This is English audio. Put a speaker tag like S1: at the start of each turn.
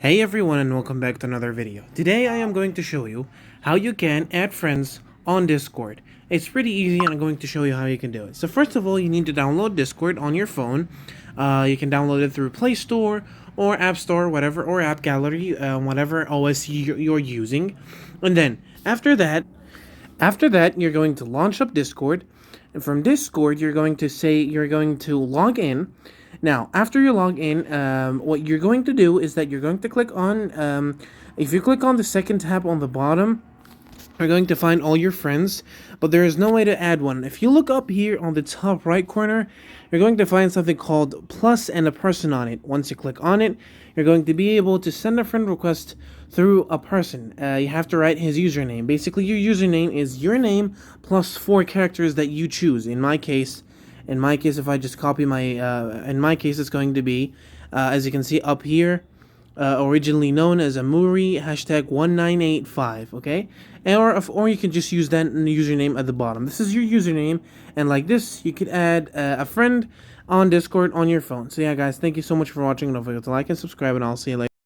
S1: Hey everyone and welcome back to another video. Today I am going to show you how you can add friends on Discord. It's pretty easy and I'm going to show you how you can do it. So first of all, you need to download Discord on your phone. You can download it through Play Store or App Store, whatever, or App Gallery, whatever OS you're using. And then after that, you're going to launch up Discord. And from Discord, you're going to log in. Now, after you log in, what you're going to do is that you're going to click on, if you click on the second tab on the bottom, you're going to find all your friends, but there is no way to add one. If you look up here on the top right corner, you're going to find something called plus and a person on it. Once you click on it, you're going to be able to send a friend request through a person. You have to write his username. Basically, your username is your name plus 4 characters that you choose. In my case, if I just copy in my case, it's going to be, as you can see up here, originally known as Amuri #1985, okay? Or you can just use that username at the bottom. This is your username, and like this, you could add a friend on Discord on your phone. So yeah, guys, thank you so much for watching. Don't forget to like and subscribe, and I'll see you later.